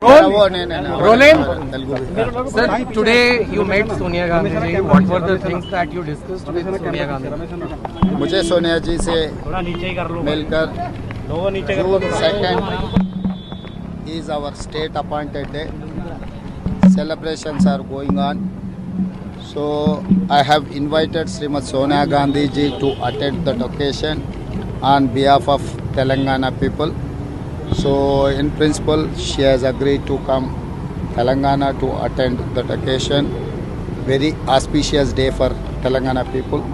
Roland, sir, today you met Sonia Gandhi ji. What were the things that you discussed with Sonia Gandhi? मुझे सोनिया जी से मिलकर June 2nd is our state appointed day. Celebrations are going on. So I have invited Srimati Sonia Gandhi ji to attend the occasion on behalf of Telangana people. So in principle she has agreed to come Telangana to attend that occasion. Very auspicious day for Telangana people.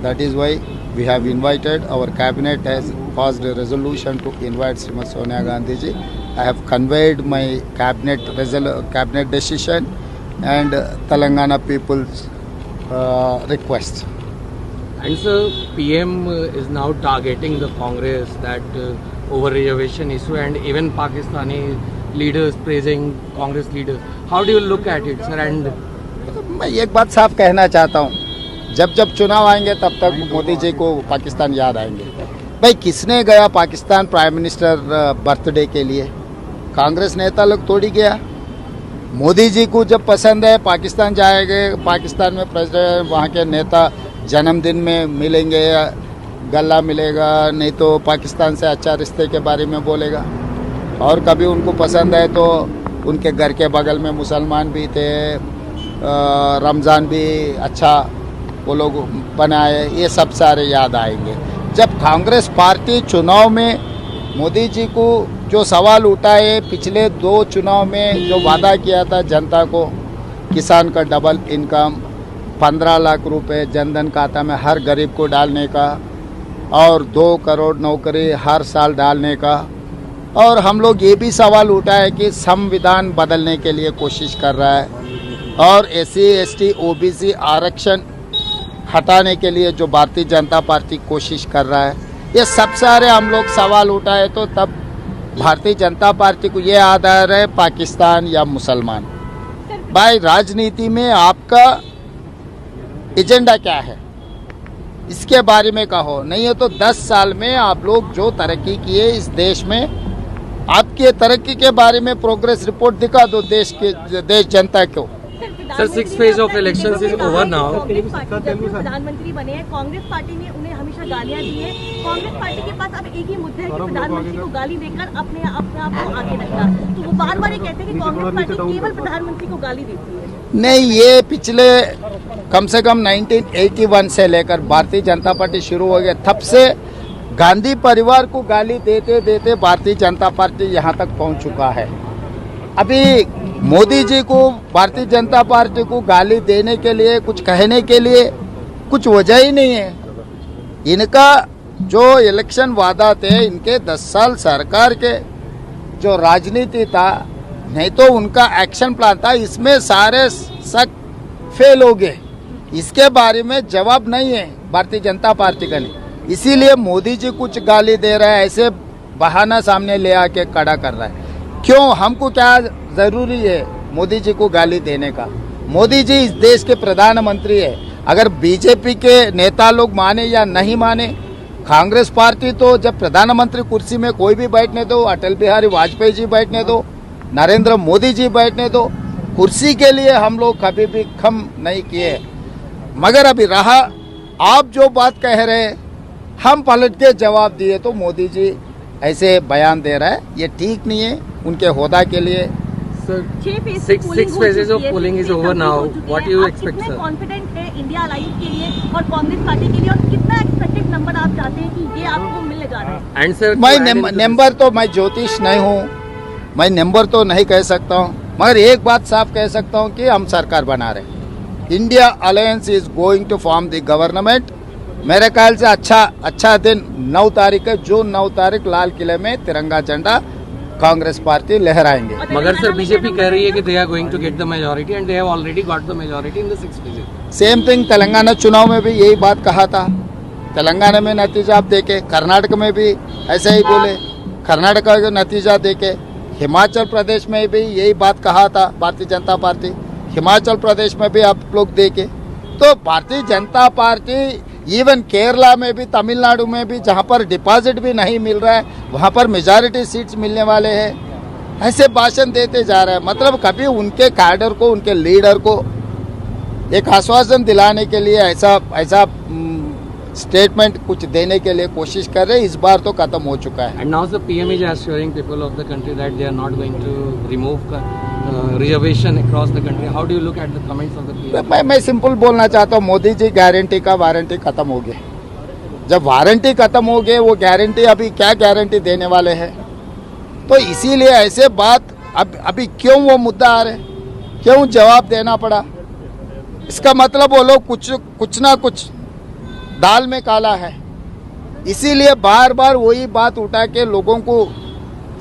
That is why we have invited. Our cabinet has passed a resolution to invite Srimati Sonia Gandhi ji. I have conveyed my cabinet decision and Telangana people's request. And sir, PM is now targeting the Congress that over reservation issue, and even Pakistani leaders praising Congress leaders. How do you look at it, sir? And मैं एक बात साफ कहना चाहता हूँ, जब जब चुनाव आएंगे तब तक मोदी जी को पाकिस्तान याद आएंगे। भाई किसने गया पाकिस्तान प्राइम मिनिस्टर बर्थडे के लिए? कांग्रेस नेता लोग थोड़ी गया। मोदी जी को जब पसंद है पाकिस्तान जाएंगे, पाकिस्तान में प्रेसिडेंट वहाँ के नेता जन्मदिन में मिलेंगे, गला मिलेगा, नहीं तो पाकिस्तान से अच्छा रिश्ते के बारे में बोलेगा। और कभी उनको पसंद है तो उनके घर के बगल में मुसलमान भी थे, रमज़ान भी अच्छा वो लोग बनाए, ये सब सारे याद आएंगे। जब कांग्रेस पार्टी चुनाव में मोदी जी को जो सवाल उठाए, पिछले 2 चुनाव में जो वादा किया था जनता को, किसान का डबल इनकम, 15 लाख रुपए जनधन खाता में हर गरीब को डालने का, और 2 करोड़ नौकरी हर साल डालने का, और हम लोग ये भी सवाल उठाए कि संविधान बदलने के लिए कोशिश कर रहा है, और SC ST OBC आरक्षण हटाने के लिए जो भारतीय जनता पार्टी कोशिश कर रहा है, ये सब सारे हम लोग सवाल उठाए। तो तब भारतीय जनता पार्टी को ये आधार है पाकिस्तान या मुसलमान। भाई राजनीति में आपका एजेंडा क्या है, इसके बारे में कहो। नहीं है तो 10 साल में आप लोग जो तरक्की किए इस देश में, आपके तरक्की के बारे में प्रोग्रेस रिपोर्ट दिखा दो देश जनता को। Sir, 6th phase of elections is over now. प्रधानमंत्री बने हैं, कांग्रेस पार्टी ने उन्हें हमेशा गालियां दी है। कांग्रेस पार्टी के पास अब एक ही मुद्दा है कि प्रधानमंत्री को गाली देकर अपने आप को आगे रखना। तो वो बार-बार ये कहते हैं कि कांग्रेस पार्टी केवल प्रधानमंत्री को गाली देती है। नहीं, ये पिछले कम से कम 1981 से लेकर भारतीय जनता पार्टी शुरू हो गया, तब से गांधी परिवार को गाली देते देते भारतीय जनता पार्टी यहाँ तक पहुँच चुका है। अभी मोदी जी को भारतीय जनता पार्टी को गाली देने के लिए, कुछ कहने के लिए कुछ वजह ही नहीं है। इनका जो इलेक्शन वादा थे, इनके 10 साल सरकार के जो राजनीति था, नहीं तो उनका एक्शन प्लान था, इसमें सारे शक फेल हो गए। इसके बारे में जवाब नहीं है भारतीय जनता पार्टी का नहीं, इसीलिए मोदी जी कुछ गाली दे रहा है, ऐसे बहाना सामने ले आके खड़ा कर रहा है। क्यों, हमको क्या जरूरी है मोदी जी को गाली देने का? मोदी जी इस देश के प्रधानमंत्री है। अगर बीजेपी के नेता लोग माने या नहीं माने, कांग्रेस पार्टी तो जब प्रधानमंत्री कुर्सी में कोई भी बैठने दो, अटल बिहारी वाजपेयी जी बैठने दो, नरेंद्र मोदी जी बैठने दो, कुर्सी के लिए हम लोग कभी भी कम नहीं किए। मगर अभी रहा, आप जो बात कह रहे हैं हम पलट के जवाब दिए, तो मोदी जी ऐसे बयान दे रहा है, ये ठीक नहीं है उनके होदा के लिए। Sir, 6 phases of polling is over now. What do you expect, sir? Confident है इंडिया अलाइंस के लिए और कांग्रेस पार्टी के लिए, और कितना एक्सपेक्टेड नंबर आप चाहते हैं कि ये आपको मिलने जा रहा है? And sir, मैं नंबर तो, मैं ज्योतिष नहीं हूँ, मैं नंबर तो नहीं कह सकता हूँ, मगर एक बात साफ कह सकता हूँ कि हम सरकार बना रहे हैं। India alliance is going to form the government. मेरे ख्याल से अच्छा दिन 9 तारीख है, जून 9 तारीख लाल किले में तिरंगा झंडा कांग्रेस पार्टी लहराएंगे। मगर सर, बीजेपी कह रही है कि they are going to get the majority and they have already got the majority in the 6th phase। Same thing Telangana चुनाव में भी यही बात कहा था। तेलंगाना में नतीजा आप देखे, कर्नाटक में भी ऐसे ही बोले, कर्नाटक का नतीजा देखे, हिमाचल प्रदेश में भी यही बात कहा था भारतीय जनता पार्टी, हिमाचल प्रदेश में भी आप लोग देखे। तो भारतीय जनता पार्टी इवन केरला में भी, तमिलनाडु में भी, जहां पर डिपॉजिट भी नहीं मिल रहा है, वहां पर मेजॉरिटी सीट्स मिलने वाले हैं। ऐसे भाषण देते जा रहे हैं। मतलब कभी उनके कैडर को, उनके लीडर को एक आश्वासन दिलाने के लिए ऐसा स्टेटमेंट कुछ देने के लिए कोशिश कर रहे हैं। इस बार तो खत्म हो चुका है। And now the PM is assuring people of the country that they are not going to remove reservation across the country. How do you look at the comments of the PM? मैं simple बोलना चाहता हूँ, Modi ji guarantee का warranty खत्म हो गया। जब warranty खत्म हो गए, वो गारंटी अभी क्या गारंटी देने वाले हैं? तो इसीलिए ऐसे बात अभी क्यों वो मुद्दा आ रहे, क्यों जवाब देना पड़ा? इसका मतलब वो लोग कुछ ना कुछ दाल में काला है। इसीलिए बार बार वही बात उठा के लोगों को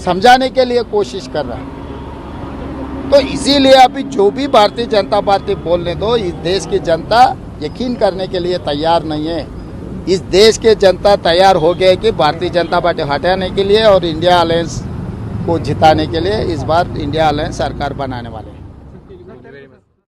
समझाने के लिए कोशिश कर रहा है। तो इसीलिए अभी जो भी भारतीय जनता पार्टी बोलने दो, इस देश की जनता यकीन करने के लिए तैयार नहीं है। इस देश के जनता तैयार हो गए कि भारतीय जनता पार्टी हटाने के लिए और इंडिया अलायंस को जिताने के लिए इस बार इंडिया अलायंस सरकार बनाने वाले हैं।